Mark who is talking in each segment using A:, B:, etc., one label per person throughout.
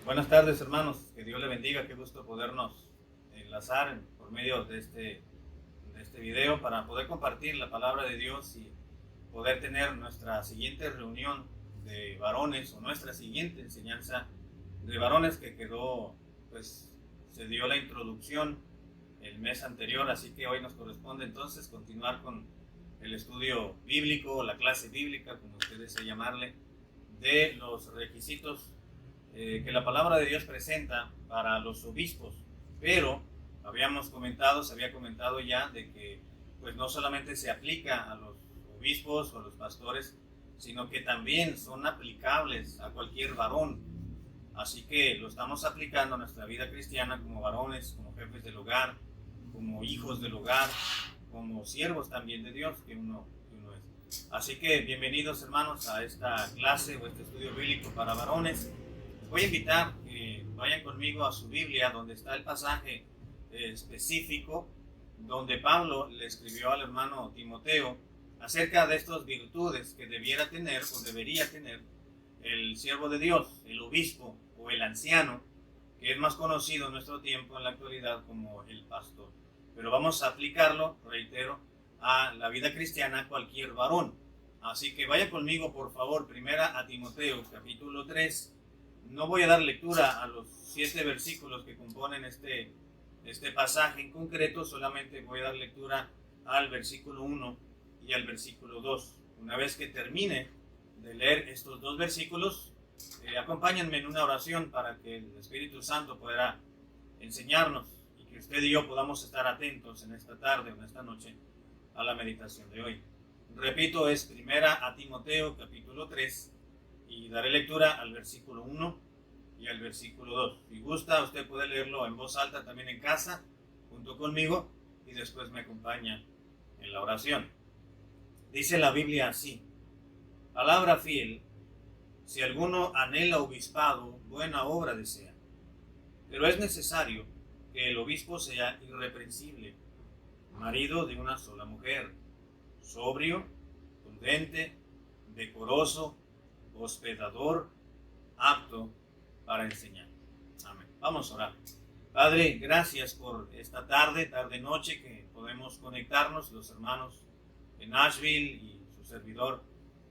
A: Buenas tardes, hermanos. Que Dios le bendiga. Qué gusto podernos enlazar por medio de este video para poder compartir la palabra de Dios y poder tener nuestra siguiente reunión de varones o nuestra siguiente enseñanza de varones que quedó, pues se dio la introducción el mes anterior, así que hoy nos corresponde entonces continuar con el estudio bíblico o la clase bíblica, como usted desea llamarle, de los requisitos que la palabra de Dios presenta para los obispos. Pero se había comentado ya de que pues no solamente se aplica a los obispos o a los pastores, sino que también son aplicables a cualquier varón. Así que lo estamos aplicando a nuestra vida cristiana como varones, como jefes del hogar, como hijos del hogar, como siervos también de Dios que uno es. Así que bienvenidos, hermanos, a esta clase o este estudio bíblico para varones. Les voy a invitar que vayan conmigo a su Biblia, donde está el pasaje específico donde Pablo le escribió al hermano Timoteo acerca de estas virtudes que debiera tener o debería tener el siervo de Dios, el obispo o el anciano, que es más conocido en nuestro tiempo en la actualidad como el pastor. Pero vamos a aplicarlo, reitero, a la vida cristiana, cualquier varón. Así que vaya conmigo, por favor, primera a Timoteo, capítulo 3. No voy a dar lectura a los 7 versículos que componen este pasaje en concreto, solamente voy a dar lectura al versículo 1 y al versículo 2. Una vez que termine de leer estos 2 versículos, acompáñenme en una oración para que el Espíritu Santo pueda enseñarnos y que usted y yo podamos estar atentos en esta tarde o en esta noche a la meditación de hoy. Repito, es primera a Timoteo capítulo 3 y daré lectura al versículo 1 y al versículo 2. Si gusta, usted puede leerlo en voz alta también en casa, junto conmigo, y después me acompaña en la oración. Dice la Biblia así: palabra fiel, si alguno anhela obispado, buena obra desea. Pero es necesario que el obispo sea irreprensible, marido de una sola mujer, sobrio, prudente, decoroso, hospedador, apto para enseñar. Amén. Vamos a orar. Padre, gracias por esta noche que podemos conectarnos los hermanos en Nashville y su servidor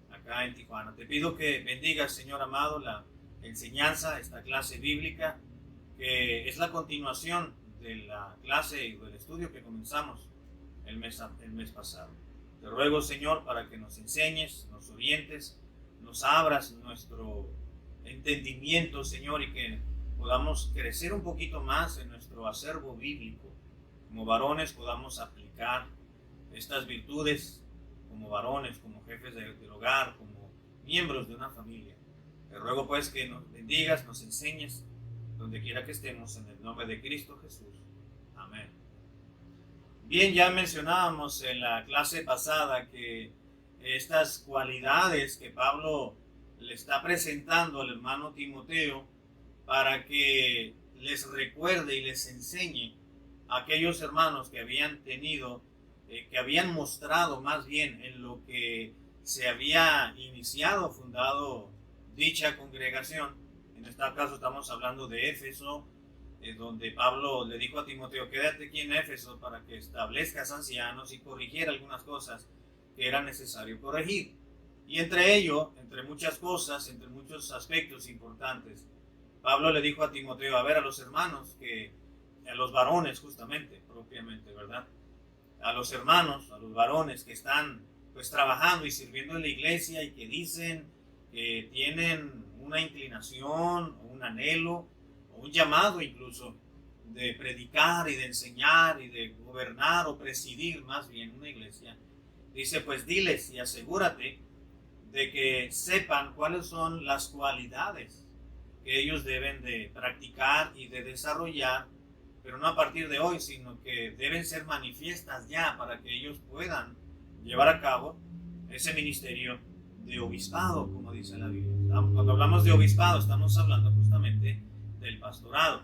A: acá en Tijuana. Te pido que bendigas, Señor amado, la enseñanza, esta clase bíblica, que es la continuación de la clase y del estudio que comenzamos el mes pasado. Te ruego, Señor, para que nos enseñes, nos orientes, nos abras nuestro entendimiento, Señor, y que podamos crecer un poquito más en nuestro acervo bíblico. Como varones podamos aplicar estas virtudes como varones, como jefes del hogar, como miembros de una familia. Te ruego pues que nos bendigas, nos enseñes, donde quiera que estemos, en el nombre de Cristo Jesús. Amén. Bien, ya mencionábamos en la clase pasada que estas cualidades que Pablo le está presentando al hermano Timoteo para que les recuerde y les enseñe a aquellos hermanos que habían tenido, que habían mostrado más bien en lo que se había iniciado, fundado dicha congregación. En este caso estamos hablando de Éfeso, donde Pablo le dijo a Timoteo: quédate aquí en Éfeso para que establezcas ancianos y corrigiera algunas cosas que era necesario corregir. Y entre ello, entre muchas cosas, entre muchos aspectos importantes, Pablo le dijo a Timoteo, a los hermanos, a los varones justamente, propiamente, ¿verdad? A los hermanos, a los varones que están pues trabajando y sirviendo en la iglesia y que dicen que tienen una inclinación o un anhelo o un llamado incluso de predicar y de enseñar y de gobernar o presidir más bien una iglesia. Dice, pues diles y asegúrate de que sepan cuáles son las cualidades que ellos deben de practicar y de desarrollar, pero no a partir de hoy, sino que deben ser manifiestas ya para que ellos puedan llevar a cabo ese ministerio de obispado, como dice la Biblia. Cuando hablamos de obispado, estamos hablando justamente del pastorado,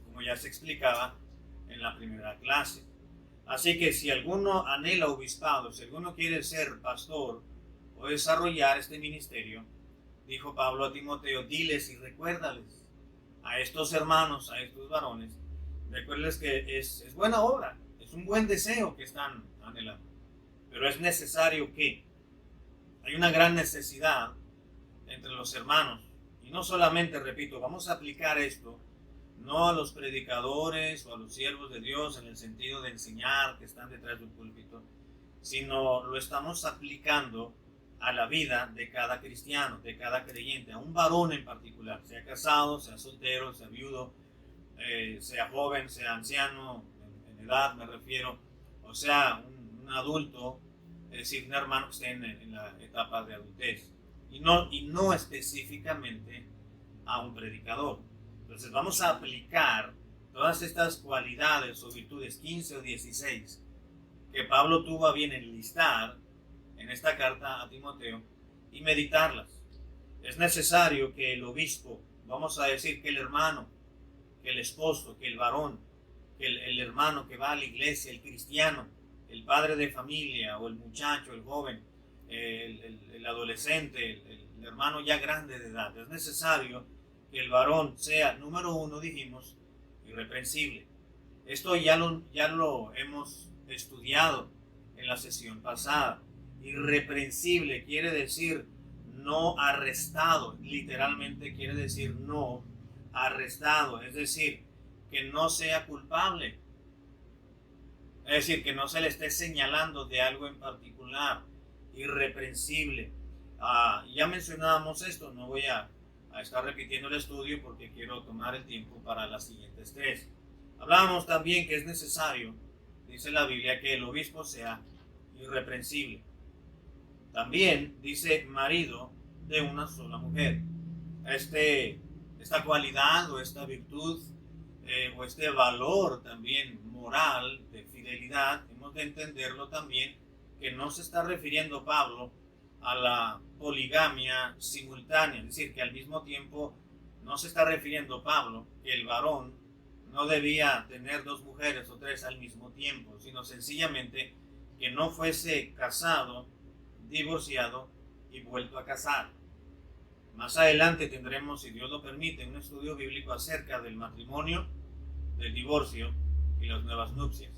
A: como ya se explicaba en la primera clase. Así que si alguno anhela obispado, si alguno quiere ser pastor o desarrollar este ministerio, dijo Pablo a Timoteo, diles y recuérdales a estos hermanos, a estos varones, recuerden que es buena obra, es un buen deseo que están anhelando, pero es necesario que hay una gran necesidad entre los hermanos, y no solamente, repito, vamos a aplicar esto no a los predicadores o a los siervos de Dios en el sentido de enseñar que están detrás de un púlpito, sino lo estamos aplicando a la vida de cada cristiano, de cada creyente, a un varón en particular, sea casado, sea soltero, sea viudo, sea joven, sea anciano, en edad me refiero, o sea, un adulto, es decir, un hermano que esté en la etapa de adultez, y no específicamente a un predicador. Entonces vamos a aplicar todas estas cualidades o virtudes, 15 o 16, que Pablo tuvo a bien enlistar en esta carta a Timoteo, y meditarlas. Es necesario que el obispo, vamos a decir que el hermano, que el esposo, que el varón, que el hermano que va a la iglesia, el cristiano, el padre de familia o el muchacho, el joven, el adolescente, el hermano ya grande de edad, es necesario que el varón sea, número uno, dijimos, irreprensible. Esto ya lo hemos estudiado en la sesión pasada. Irreprensible quiere decir no arrestado, literalmente quiere decir no arrestado, es decir, que no sea culpable, es decir, que no se le esté señalando de algo en particular. Irreprensible. Ya mencionábamos esto, no voy a estar repitiendo el estudio porque quiero tomar el tiempo para las siguientes tres. Hablábamos también que es necesario, dice la Biblia, que el obispo sea irreprensible. También dice marido de una sola mujer. Esta cualidad o esta virtud o este valor también moral de fidelidad, hemos de entenderlo también, que no se está refiriendo Pablo a la poligamia simultánea, es decir, que al mismo tiempo no se está refiriendo Pablo que el varón no debía tener dos mujeres o tres al mismo tiempo, sino sencillamente que no fuese casado, divorciado y vuelto a casar. Más adelante tendremos, si Dios lo permite, un estudio bíblico acerca del matrimonio, del divorcio y las nuevas nupcias.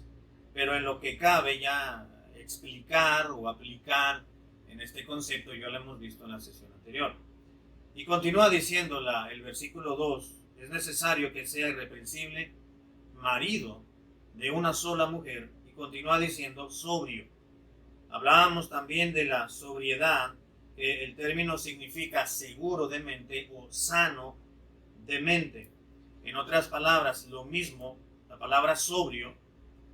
A: Pero en lo que cabe ya explicar o aplicar en este concepto, ya lo hemos visto en la sesión anterior. Y continúa diciendo el versículo 2, es necesario que sea irreprensible, marido de una sola mujer, y continúa diciendo sobrio. Hablábamos también de la sobriedad, que el término significa seguro de mente o sano de mente. En otras palabras, lo mismo, la palabra sobrio,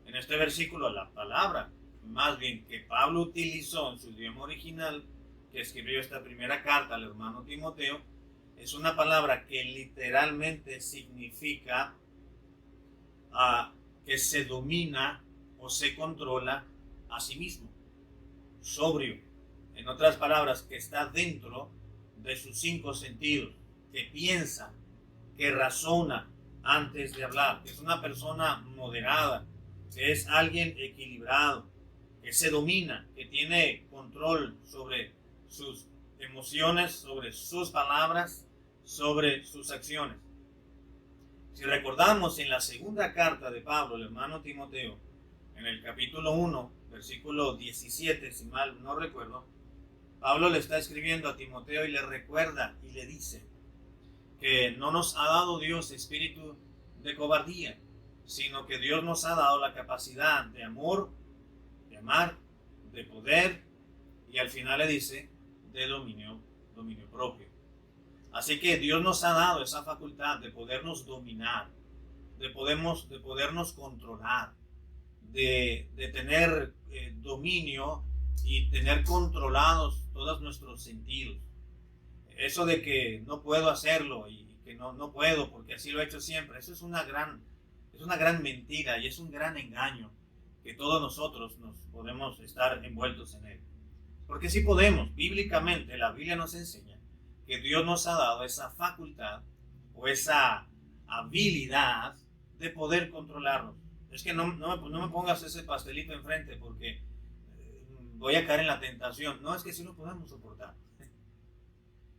A: en este versículo, la palabra más bien que Pablo utilizó en su idioma original, que escribió esta primera carta al hermano Timoteo, es una palabra que literalmente significa que se domina o se controla a sí mismo. Sobrio, en otras palabras, que está dentro de sus cinco sentidos, que piensa, que razona antes de hablar, que es una persona moderada, que es alguien equilibrado, que se domina, que tiene control sobre sus emociones, sobre sus palabras, sobre sus acciones. Si recordamos en la segunda carta de Pablo, el hermano Timoteo, en el capítulo 1, versículo 17, si mal no recuerdo, Pablo le está escribiendo a Timoteo y le recuerda y le dice que no nos ha dado Dios espíritu de cobardía, sino que Dios nos ha dado la capacidad de amor, de amar, de poder, y al final le dice de dominio propio. Así que Dios nos ha dado esa facultad de podernos dominar, de podernos controlar, de tener dominio y tener controlados todos nuestros sentidos. Eso de que no puedo hacerlo y que no puedo porque así lo he hecho siempre, eso es una gran mentira y es un gran engaño que todos nosotros nos podemos estar envueltos en él. Porque sí podemos, bíblicamente la Biblia nos enseña que Dios nos ha dado esa facultad o esa habilidad de poder controlarnos. Es que no me pongas ese pastelito enfrente porque voy a caer en la tentación. No, es que sí lo podemos soportar.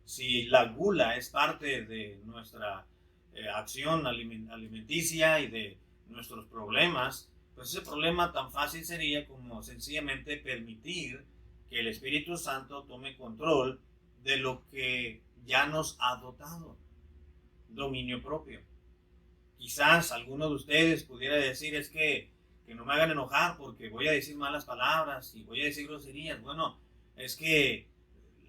A: Si la gula es parte de nuestra acción alimenticia y de nuestros problemas, pues ese problema tan fácil sería como sencillamente permitir que el Espíritu Santo tome control de lo que ya nos ha dotado, dominio propio. Quizás alguno de ustedes pudiera decir es que no me hagan enojar porque voy a decir malas palabras y voy a decir groserías. Bueno, es que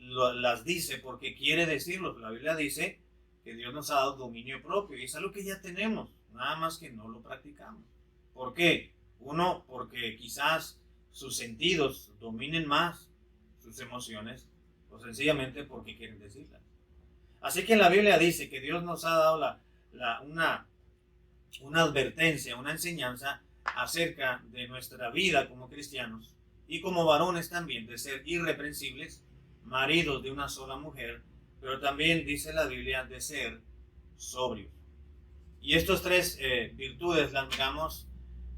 A: las dice porque quiere decirlo. La Biblia dice que Dios nos ha dado dominio propio y es algo que ya tenemos, nada más que no lo practicamos. ¿Por qué? Uno, porque quizás sus sentidos dominen más sus emociones o sencillamente porque quieren decirlas. Así que la Biblia dice que Dios nos ha dado una advertencia, una enseñanza acerca de nuestra vida como cristianos y como varones también, de ser irreprensibles, maridos de una sola mujer, pero también dice la Biblia de ser sobrios. Y estas tres virtudes las miramos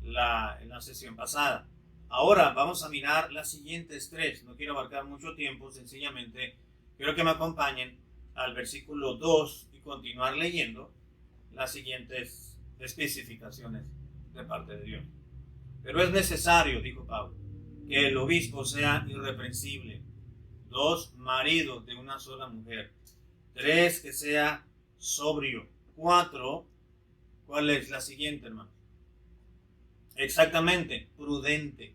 A: en la sesión pasada. Ahora vamos a mirar las siguientes tres. No quiero abarcar mucho tiempo, sencillamente quiero que me acompañen al versículo 2 y continuar leyendo las siguientes especificaciones de parte de Dios. Pero es necesario, dijo Pablo, que el obispo sea irreprensible. 2, marido de una sola mujer. 3, que sea sobrio. 4, ¿cuál es la siguiente, hermano? Exactamente, prudente.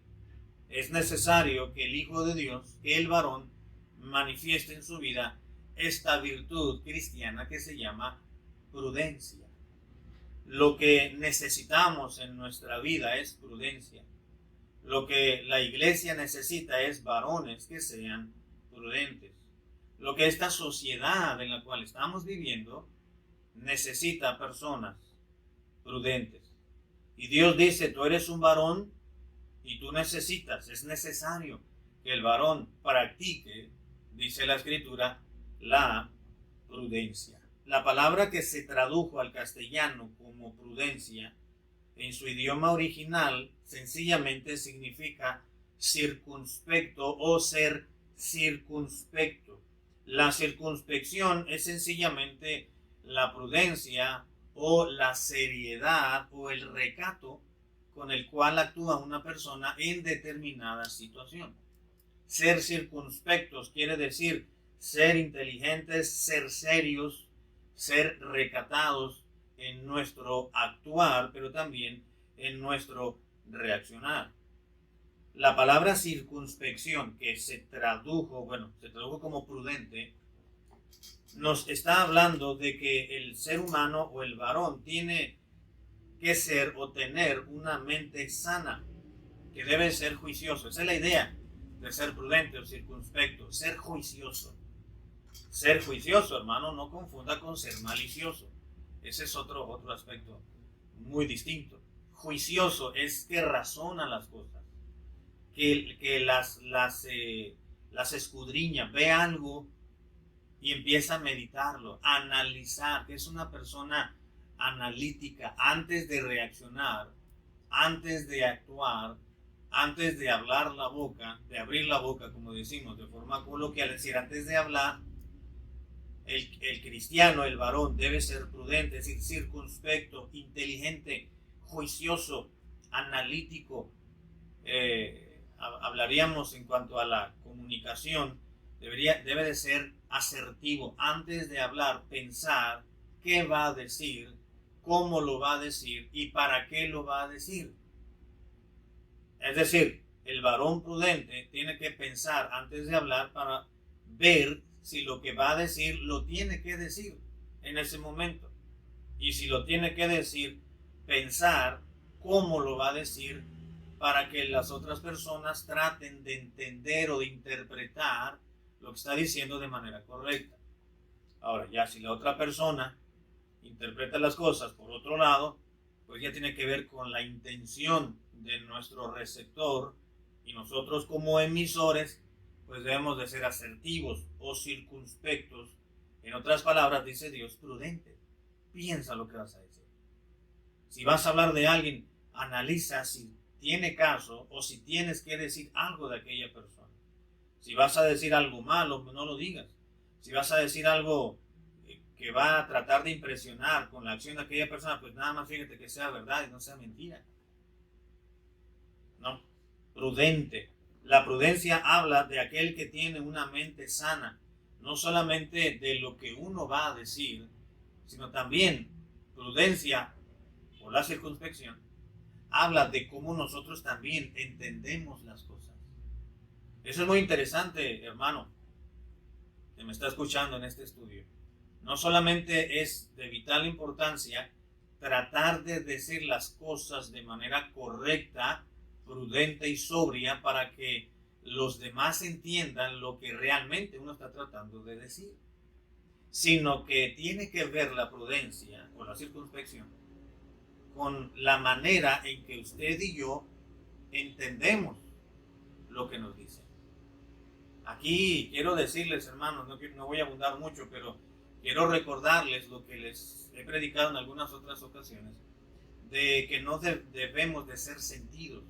A: Es necesario que el Hijo de Dios, que el varón, manifieste en su vida esta virtud cristiana que se llama prudencia. Lo que necesitamos en nuestra vida es prudencia. Lo que la iglesia necesita es varones que sean prudentes. Lo que esta sociedad en la cual estamos viviendo necesita personas prudentes. Y Dios dice, tú eres un varón y tú necesitas, es necesario que el varón practique, dice la Escritura, la prudencia. La palabra que se tradujo al castellano como prudencia, en su idioma original, sencillamente significa circunspecto o ser circunspecto. La circunspección es sencillamente la prudencia o la seriedad o el recato con el cual actúa una persona en determinada situación. Ser circunspectos quiere decir ser inteligentes, ser serios, ser recatados en nuestro actuar, pero también en nuestro reaccionar. La palabra circunspección, que se tradujo como prudente, nos está hablando de que el ser humano o el varón tiene que ser o tener una mente sana, que debe ser juicioso. Esa es la idea de ser prudente o circunspecto, ser juicioso. Ser juicioso, hermano, no confunda con ser malicioso. Ese es otro aspecto muy distinto. Juicioso es que razona las cosas, que las escudriña, ve algo y empieza a meditarlo, a analizar, que es una persona analítica antes de reaccionar, antes de actuar, antes de hablar la boca, de abrir la boca, como decimos de forma coloquial, es decir, antes de hablar. El cristiano, el varón, debe ser prudente, es decir, circunspecto, inteligente, juicioso, analítico. Hablaríamos en cuanto a la comunicación, debe de ser asertivo. Antes de hablar, pensar qué va a decir, cómo lo va a decir y para qué lo va a decir. Es decir, el varón prudente tiene que pensar antes de hablar para ver si lo que va a decir lo tiene que decir en ese momento. Y si lo tiene que decir, pensar cómo lo va a decir para que las otras personas traten de entender o de interpretar lo que está diciendo de manera correcta. Ahora, ya si la otra persona interpreta las cosas por otro lado, pues ya tiene que ver con la intención de nuestro receptor y nosotros como emisores pues debemos de ser asertivos o circunspectos. En otras palabras, dice Dios, prudente. Piensa lo que vas a decir. Si vas a hablar de alguien, analiza si tiene caso o si tienes que decir algo de aquella persona. Si vas a decir algo malo, no lo digas. Si vas a decir algo que va a tratar de impresionar con la acción de aquella persona, pues nada más fíjate que sea verdad y no sea mentira. No, prudente. La prudencia habla de aquel que tiene una mente sana, no solamente de lo que uno va a decir, sino también prudencia o la circunspección habla de cómo nosotros también entendemos las cosas. Eso es muy interesante, hermano, que me está escuchando en este estudio. No solamente es de vital importancia tratar de decir las cosas de manera correcta, prudente y sobria para que los demás entiendan lo que realmente uno está tratando de decir, sino que tiene que ver la prudencia o la circunspección con la manera en que usted y yo entendemos lo que nos dice. Aquí quiero decirles, hermanos, no voy a abundar mucho, pero quiero recordarles lo que les he predicado en algunas otras ocasiones, de que no debemos de ser sentidos,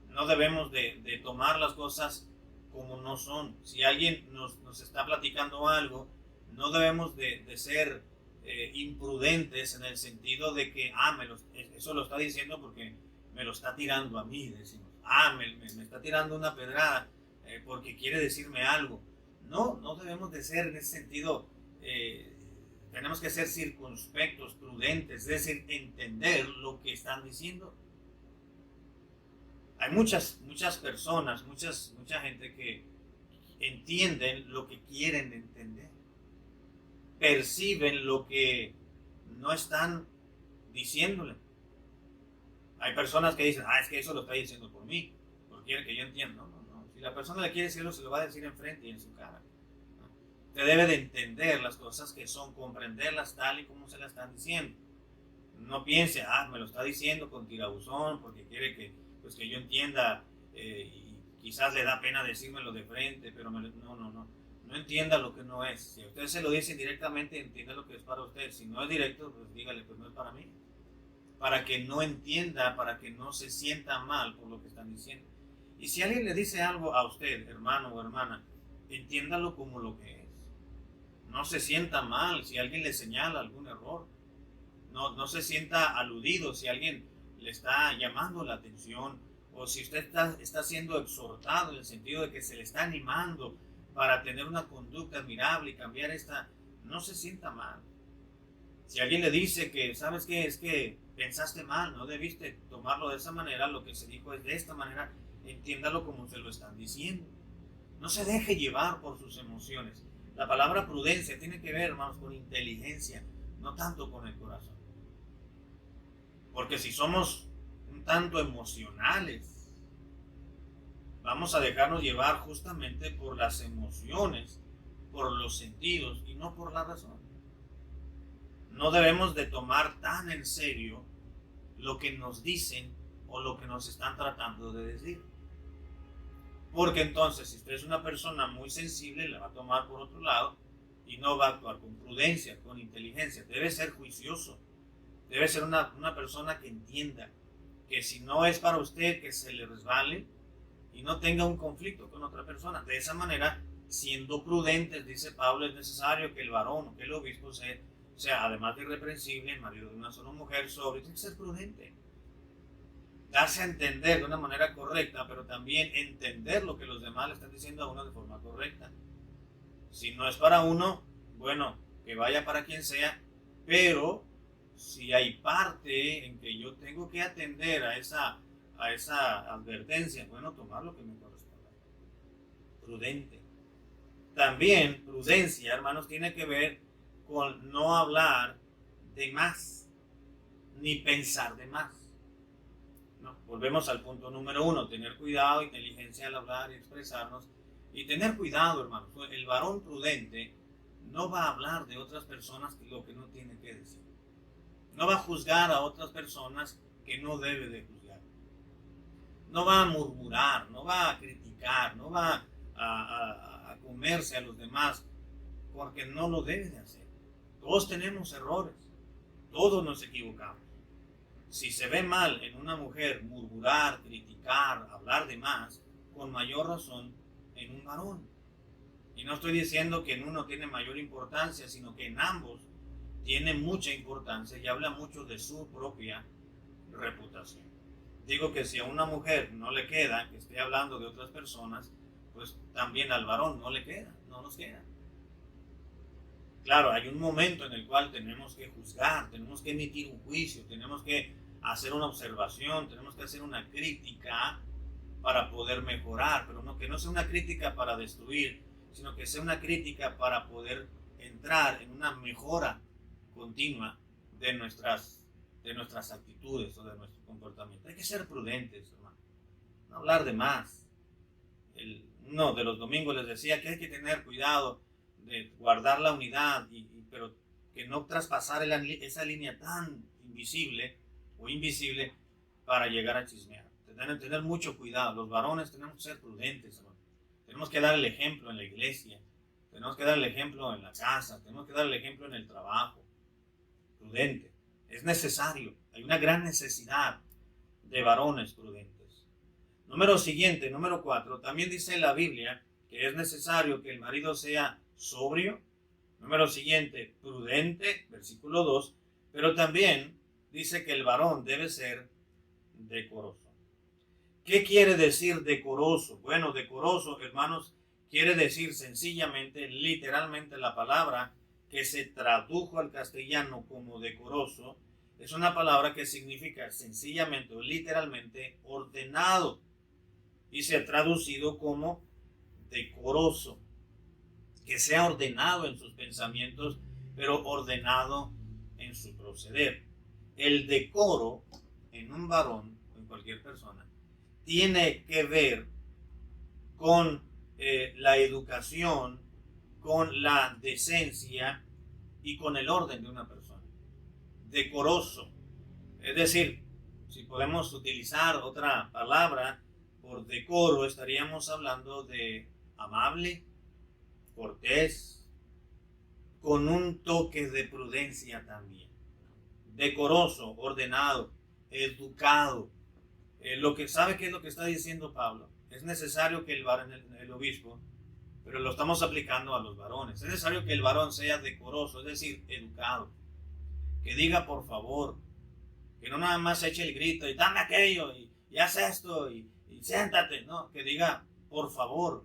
A: no debemos de tomar las cosas como no son. Si alguien nos está platicando algo, no debemos de ser imprudentes en el sentido de que, eso lo está diciendo porque me lo está tirando a mí, decimos, me está tirando una pedrada porque quiere decirme algo. No debemos de ser en ese sentido, tenemos que ser circunspectos, prudentes, es decir, entender lo que están diciendo. Hay muchas personas, mucha gente que entienden lo que quieren entender, perciben lo que no están diciéndole. Hay personas que dicen, es que eso lo está diciendo por mí, porque quiere que yo entienda. No. Si la persona le quiere decirlo, se lo va a decir enfrente y en su cara. Usted debe de entender las cosas que son, comprenderlas tal y como se las están diciendo. No piense, me lo está diciendo con tirabuzón, porque quiere que yo entienda, y quizás le da pena decírmelo de frente, pero no entienda lo que no es. Si a usted se lo dice directamente, entienda lo que es para usted. Si no es directo, pues dígale, pues no es para mí. Para que no entienda, para que no se sienta mal por lo que están diciendo. Y si alguien le dice algo a usted, hermano o hermana, entiéndalo como lo que es. No se sienta mal si alguien le señala algún error. No se sienta aludido si alguien le está llamando la atención, o si usted está siendo exhortado en el sentido de que se le está animando para tener una conducta admirable y cambiar esta. No se sienta mal. Si alguien le dice que, ¿sabes qué? Es que pensaste mal, no debiste tomarlo de esa manera, lo que se dijo es de esta manera, entiéndalo como se lo están diciendo. No se deje llevar por sus emociones. La palabra prudencia tiene que ver, hermanos, con inteligencia, no tanto con el corazón. Porque si somos un tanto emocionales, vamos a dejarnos llevar justamente por las emociones, por los sentidos y no por la razón. No debemos de tomar tan en serio lo que nos dicen o lo que nos están tratando de decir. Porque entonces, si usted es una persona muy sensible, la va a tomar por otro lado y no va a actuar con prudencia, con inteligencia. Debe ser juicioso. Debe ser una persona que entienda que si no es para usted, que se le resbale y no tenga un conflicto con otra persona. De esa manera, siendo prudentes, dice Pablo, es necesario que el varón o que el obispo sea, además de irreprensible, marido de una sola mujer, sobrio, tiene que ser prudente. Darse a entender de una manera correcta, pero también entender lo que los demás le están diciendo a uno de forma correcta. Si no es para uno, bueno, que vaya para quien sea, pero si hay parte en que yo tengo que atender a esa advertencia, bueno, tomar lo que me corresponde. Prudente. También prudencia, hermanos, tiene que ver con no hablar de más, ni pensar de más. No, volvemos al punto número 1, tener cuidado, inteligencia al hablar y expresarnos. Y tener cuidado, hermanos, el varón prudente no va a hablar de otras personas lo que no tiene que decir. No va a juzgar a otras personas que no debe de juzgar. No va a murmurar, no va a criticar, no va a comerse a los demás, porque no lo debe de hacer. Todos tenemos errores, todos nos equivocamos. Si se ve mal en una mujer murmurar, criticar, hablar de más, con mayor razón en un varón. Y no estoy diciendo que en uno tiene mayor importancia, sino que en ambos tiene mucha importancia y habla mucho de su propia reputación. Digo que si a una mujer no le queda que esté hablando de otras personas, pues también al varón no le queda, no nos queda. Claro, hay un momento en el cual tenemos que juzgar, tenemos que emitir un juicio, tenemos que hacer una observación, tenemos que hacer una crítica para poder mejorar, pero no, que no sea una crítica para destruir, sino que sea una crítica para poder entrar en una mejora continua de nuestras actitudes o de nuestro comportamiento. Hay que ser prudentes, hermano, no hablar de más. Uno de los domingos les decía que hay que tener cuidado de guardar la unidad, pero que no traspasar esa línea tan invisible o invisible para llegar a chismear. Tener mucho cuidado. Los varones tenemos que ser prudentes, hermano. Tenemos que dar el ejemplo en la iglesia, tenemos que dar el ejemplo en la casa, tenemos que dar el ejemplo en el trabajo. Prudente. Es necesario. Hay una gran necesidad de varones prudentes. Número 4. También dice la Biblia que es necesario que el marido sea sobrio. Número siguiente, prudente, versículo 2. Pero también dice que el varón debe ser decoroso. ¿Qué quiere decir decoroso? Bueno, decoroso, hermanos, quiere decir sencillamente, literalmente la palabra que se tradujo al castellano como decoroso, es una palabra que significa sencillamente o literalmente ordenado y se ha traducido como decoroso, que sea ordenado en sus pensamientos, pero ordenado en su proceder. El decoro en un varón, en cualquier persona, tiene que ver con la educación, con la decencia y con el orden de una persona. Decoroso. Es decir, si podemos utilizar otra palabra por decoro, estaríamos hablando de amable, cortés, con un toque de prudencia también. Decoroso, ordenado, educado. ¿Sabe qué es lo que está diciendo Pablo? Es necesario que el obispo, pero lo estamos aplicando a los varones. Es necesario que el varón sea decoroso, es decir, educado. Que diga por favor, que no nada más eche el grito y dame aquello y haz esto y siéntate, no, que diga por favor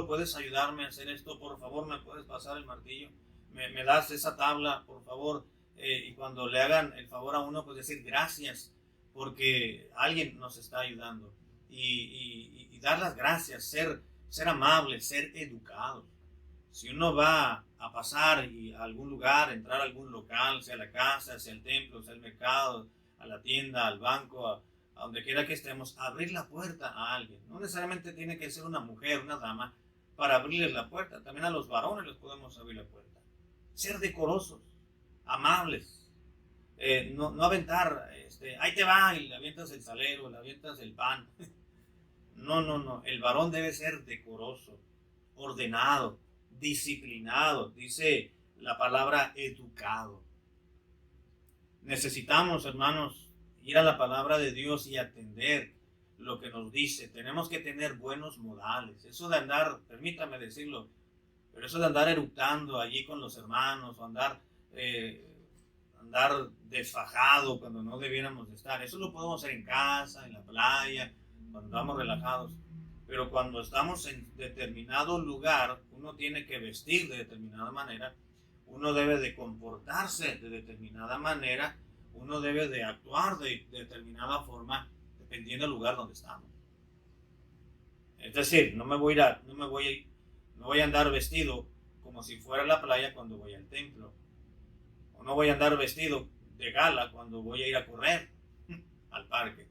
A: puedes ayudarme a hacer esto, por favor me puedes pasar el martillo, me das esa tabla, por favor, y cuando le hagan el favor a uno, pues decir gracias porque alguien nos está ayudando y dar las gracias, ser amables, ser educados. Si uno va a pasar a algún lugar, entrar a algún local, sea la casa, sea el templo, sea el mercado, a la tienda, al banco, a donde quiera que estemos, abrir la puerta a alguien. No necesariamente tiene que ser una mujer, una dama, para abrirles la puerta. También a los varones les podemos abrir la puerta. Ser decorosos, amables, no aventar, ahí te va, y le avientas el salero, le avientas el pan. No. El varón debe ser decoroso, ordenado, disciplinado, dice la palabra educado. Necesitamos, hermanos, ir a la palabra de Dios y atender lo que nos dice. Tenemos que tener buenos modales. Eso de andar, permítame decirlo, pero eso de andar eructando allí con los hermanos o andar desfajado cuando no debiéramos de estar, eso lo podemos hacer en casa, en la playa, cuando estamos relajados. Pero cuando estamos en determinado lugar, uno tiene que vestir de determinada manera, uno debe de comportarse de determinada manera, uno debe de actuar de determinada forma, dependiendo del lugar donde estamos. Es decir, no voy a andar vestido como si fuera a la playa cuando voy al templo. O no voy a andar vestido de gala cuando voy a ir a correr al parque.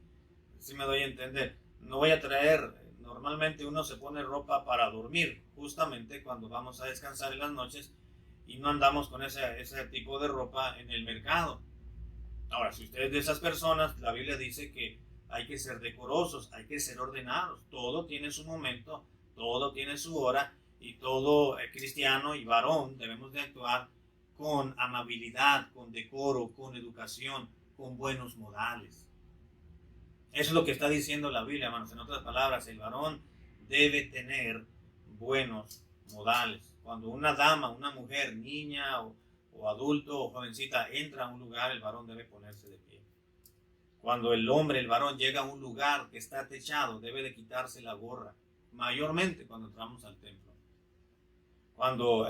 A: Si me doy a entender. No voy a traer... Normalmente uno se pone ropa para dormir, justamente cuando vamos a descansar en las noches, y no andamos con ese tipo de ropa en el mercado. Ahora, si usted es de esas personas, la Biblia dice que hay que ser decorosos, hay que ser ordenados. Todo tiene su momento, todo tiene su hora, y todo cristiano y varón debemos de actuar con amabilidad, con decoro, con educación, con buenos modales. Eso es lo que está diciendo la Biblia, hermanos. En otras palabras, el varón debe tener buenos modales. Cuando una dama, una mujer, niña o adulto o jovencita entra a un lugar, el varón debe ponerse de pie. Cuando el hombre, el varón, llega a un lugar que está techado, debe de quitarse la gorra, mayormente cuando entramos al templo. Cuando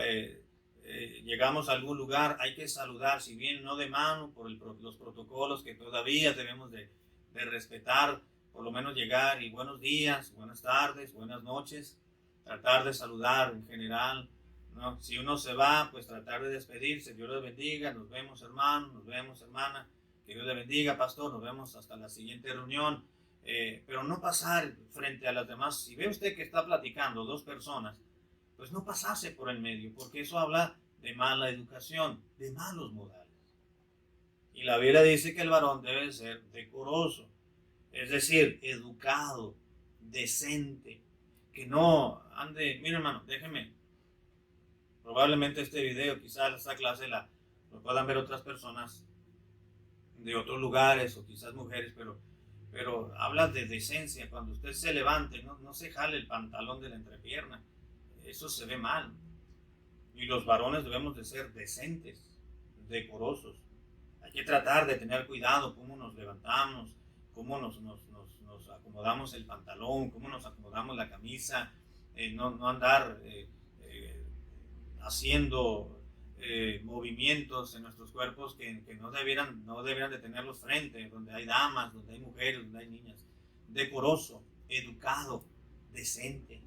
A: llegamos a algún lugar, hay que saludar, si bien no de mano, por los protocolos que todavía debemos de respetar, por lo menos llegar y buenos días, buenas tardes, buenas noches, tratar de saludar en general, ¿no? Si uno se va, pues tratar de despedirse, Dios le bendiga, nos vemos hermano, nos vemos hermana, que Dios le bendiga pastor, nos vemos hasta la siguiente reunión, pero no pasar frente a las demás. Si ve usted que está platicando dos personas, pues no pasarse por el medio, porque eso habla de mala educación, de malos modales. Y la Biblia dice que el varón debe ser decoroso, es decir, educado, decente, que no ande, mire hermano, déjeme, probablemente este video, quizás esta clase lo puedan ver otras personas de otros lugares o quizás mujeres, pero habla de decencia. Cuando usted se levante, no se jale el pantalón de la entrepierna, eso se ve mal. Y los varones debemos de ser decentes, decorosos. Hay que tratar de tener cuidado cómo nos levantamos, cómo nos acomodamos el pantalón, cómo nos acomodamos la camisa, no andar haciendo movimientos en nuestros cuerpos que no debieran de tenerlos frente, donde hay damas, donde hay mujeres, donde hay niñas. Decoroso, educado, decente.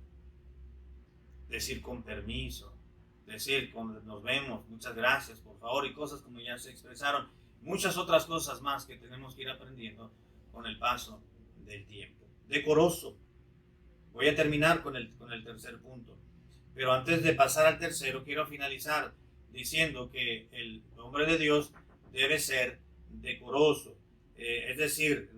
A: Decir con permiso, decir con nos vemos, muchas gracias, por favor, y cosas como ya se expresaron. Muchas otras cosas más que tenemos que ir aprendiendo con el paso del tiempo. Decoroso. Voy a terminar con el tercer punto. Pero antes de pasar al tercero, quiero finalizar diciendo que el hombre de Dios debe ser decoroso, es decir,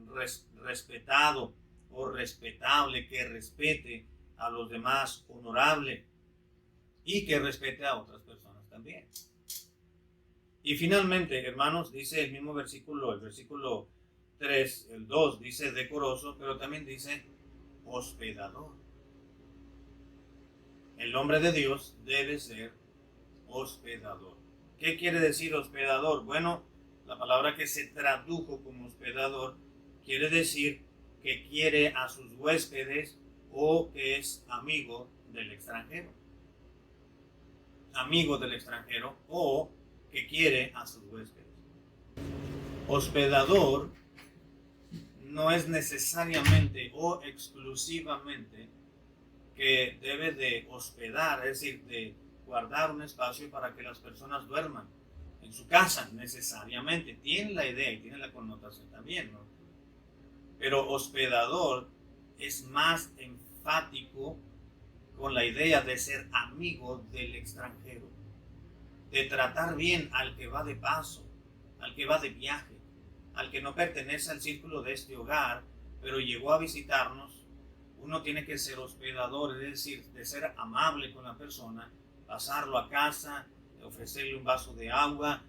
A: respetado o respetable, que respete a los demás, honorable, y que respete a otras personas también. Y finalmente, hermanos, dice el mismo versículo, el versículo 3, el 2, dice decoroso, pero también dice hospedador. El hombre de Dios debe ser hospedador. ¿Qué quiere decir hospedador? Bueno, la palabra que se tradujo como hospedador quiere decir que quiere a sus huéspedes o que es amigo del extranjero. Amigo del extranjero o que quiere a sus huéspedes. Hospedador no es necesariamente o exclusivamente que debe de hospedar, es decir, de guardar un espacio para que las personas duerman en su casa, necesariamente. Tiene la idea y tiene la connotación también, ¿no? Pero hospedador es más enfático con la idea de ser amigo del extranjero, de tratar bien al que va de paso, al que va de viaje, al que no pertenece al círculo de este hogar, pero llegó a visitarnos. Uno tiene que ser hospedador, es decir, de ser amable con la persona, pasarlo a casa, ofrecerle un vaso de agua,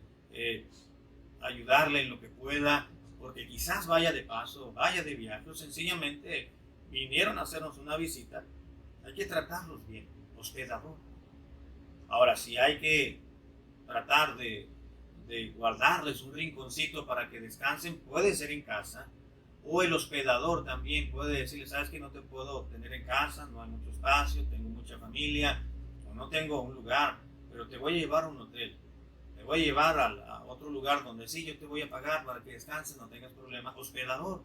A: ayudarle en lo que pueda, porque quizás vaya de paso, vaya de viaje, o sencillamente vinieron a hacernos una visita. Hay que tratarlos bien, hospedador. Ahora, si hay que tratar de guardarles un rinconcito para que descansen, puede ser en casa. O el hospedador también puede decirle, sabes que no te puedo tener en casa, no hay mucho espacio, tengo mucha familia, o no tengo un lugar, pero te voy a llevar a un hotel, te voy a llevar a otro lugar donde sí yo te voy a pagar para que descanses, no tengas problema. Hospedador,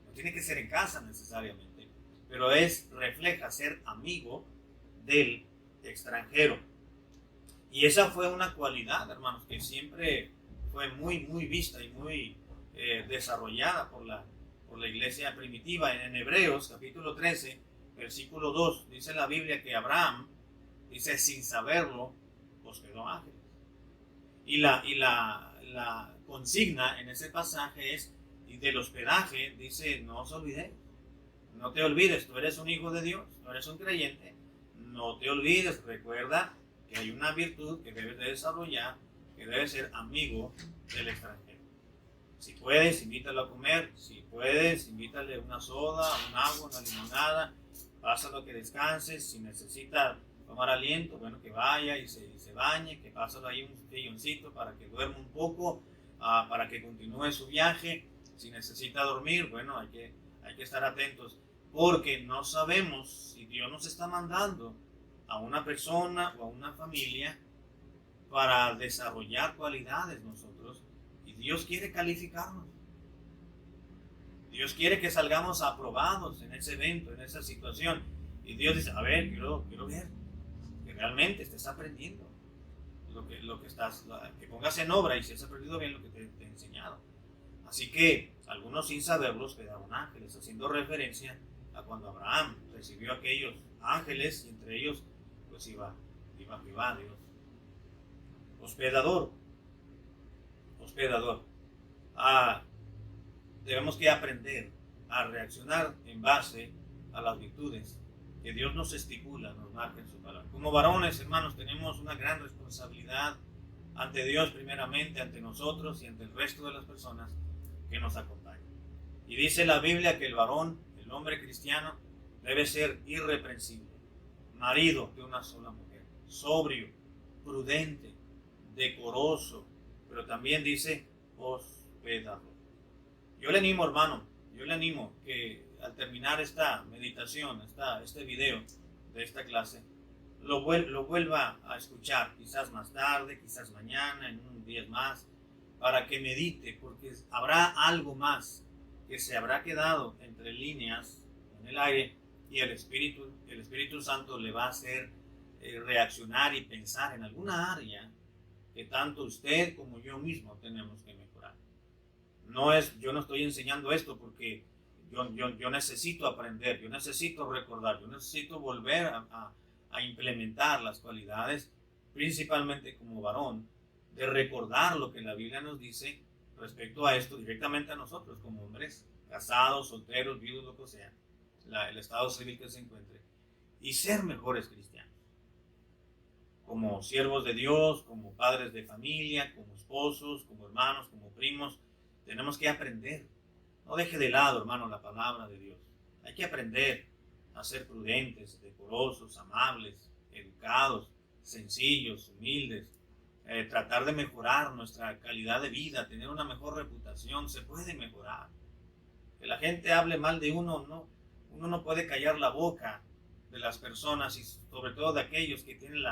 A: no tiene que ser en casa necesariamente, pero refleja ser amigo del extranjero. Y esa fue una cualidad, hermanos, que siempre fue muy, muy vista y muy desarrollada por la iglesia primitiva. En Hebreos capítulo 13, versículo 2, dice la Biblia que Abraham, dice, sin saberlo, hospedó ángeles. Y la consigna en ese pasaje es, y del hospedaje, dice, no os olvidéis, no te olvides, tú eres un hijo de Dios, tú eres un creyente, no te olvides, recuerda que hay una virtud que debes de desarrollar, que debes ser amigo del extranjero. Si puedes, invítalo a comer. Si puedes, invítale una soda, un agua, una limonada. Pásalo a que descanses. Si necesita tomar aliento, bueno, que vaya y se bañe, que pase ahí un silloncito para que duerma un poco, para que continúe su viaje. Si necesita dormir, bueno, hay que estar atentos, porque no sabemos si Dios nos está mandando a una persona o a una familia para desarrollar cualidades nosotros, y Dios quiere calificarnos. Dios quiere que salgamos aprobados en ese evento, en esa situación. Y Dios dice, a ver, quiero ver que realmente estés aprendiendo lo que estás, que pongas en obra y si has aprendido bien lo que te he enseñado. Así que algunos sin saberlos quedaron ángeles, haciendo referencia a cuando Abraham recibió aquellos ángeles, y entre ellos pues iba Dios. Hospedador. Debemos que aprender a reaccionar en base a las virtudes que Dios nos estipula, nos marca en su palabra. Como varones, hermanos, tenemos una gran responsabilidad ante Dios primeramente, ante nosotros y ante el resto de las personas que nos acompañan. Y dice la Biblia que el varón, el hombre cristiano, debe ser irreprensible, marido de una sola mujer, sobrio, prudente, decoroso, pero también dice hospedador. Yo le animo, hermano, que al terminar esta meditación, este video de esta clase, lo vuelva a escuchar, quizás más tarde, quizás mañana, en unos días más, para que medite, porque habrá algo más que se habrá quedado entre líneas en el aire, y el Espíritu Santo le va a hacer reaccionar y pensar en alguna área que tanto usted como yo mismo tenemos que mejorar. Yo no estoy enseñando esto porque yo necesito aprender, yo necesito recordar, yo necesito volver a implementar las cualidades, principalmente como varón, de recordar lo que la Biblia nos dice respecto a esto directamente a nosotros como hombres, casados, solteros, viudos, lo que sea, el estado civil que se encuentre, y ser mejores cristianos, como siervos de Dios, como padres de familia, como esposos, como hermanos, como primos. Tenemos que aprender. No deje de lado, hermano, la palabra de Dios. Hay que aprender a ser prudentes, decorosos, amables, educados, sencillos, humildes, tratar de mejorar nuestra calidad de vida, tener una mejor reputación. Se puede mejorar. Que la gente hable mal de uno no puede callar la boca de las personas, y sobre todo de aquellos que tienen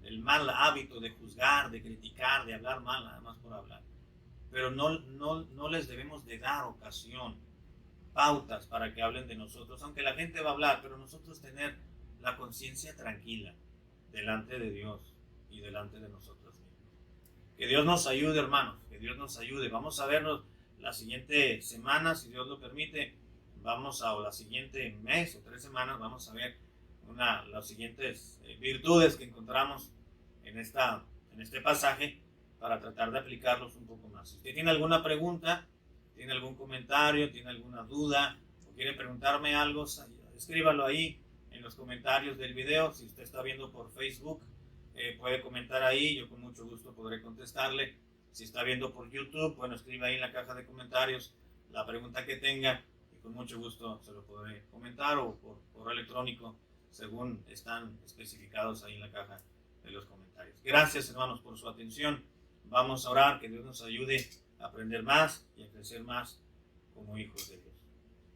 A: el mal hábito de juzgar, de criticar, de hablar mal nada más por hablar. Pero no les debemos de dar ocasión, pautas para que hablen de nosotros, aunque la gente va a hablar, pero nosotros tener la conciencia tranquila delante de Dios y delante de nosotros mismos. Que Dios nos ayude, hermanos, que Dios nos ayude. Vamos a vernos la siguiente semana, si Dios lo permite. O la siguiente mes o 3 semanas, vamos a ver las siguientes virtudes que encontramos en este pasaje, para tratar de aplicarlos un poco más. Si usted tiene alguna pregunta, tiene algún comentario, tiene alguna duda, o quiere preguntarme algo, escríbalo ahí en los comentarios del video. Si usted está viendo por Facebook, puede comentar ahí, yo con mucho gusto podré contestarle. Si está viendo por YouTube, bueno, escribe ahí en la caja de comentarios la pregunta que tenga, y con mucho gusto se lo podré comentar, o por correo electrónico, según están especificados ahí en la caja de los comentarios. Gracias, hermanos, por su atención. Vamos a orar, que Dios nos ayude a aprender más y a crecer más como hijos de Dios.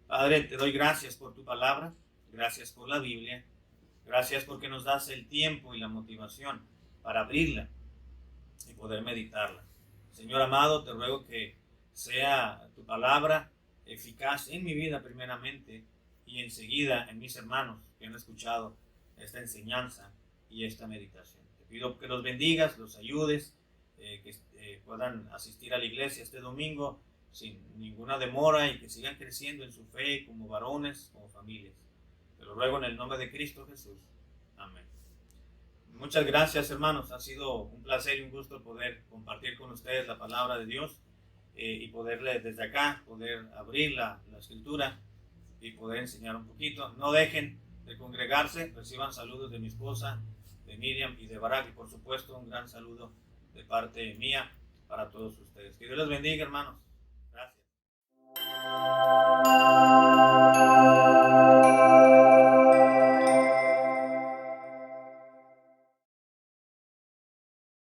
A: Padre, te doy gracias por tu palabra, gracias por la Biblia, gracias porque nos das el tiempo y la motivación para abrirla y poder meditarla. Señor amado, te ruego que sea tu palabra eficaz en mi vida primeramente, y enseguida en mis hermanos que han escuchado esta enseñanza y esta meditación. Te pido que los bendigas, los ayudes, que puedan asistir a la iglesia este domingo sin ninguna demora, y que sigan creciendo en su fe como varones, como familias. Te lo ruego en el nombre de Cristo Jesús. Amén. Muchas gracias, hermanos. Ha sido un placer y un gusto poder compartir con ustedes la palabra de Dios, y poderle desde acá, poder abrir la escritura y poder enseñar un poquito. No dejen de congregarse. Reciban saludos de mi esposa, de Miriam y de Barak, y por supuesto un gran saludo de parte mía para todos ustedes. Que Dios les bendiga, hermanos.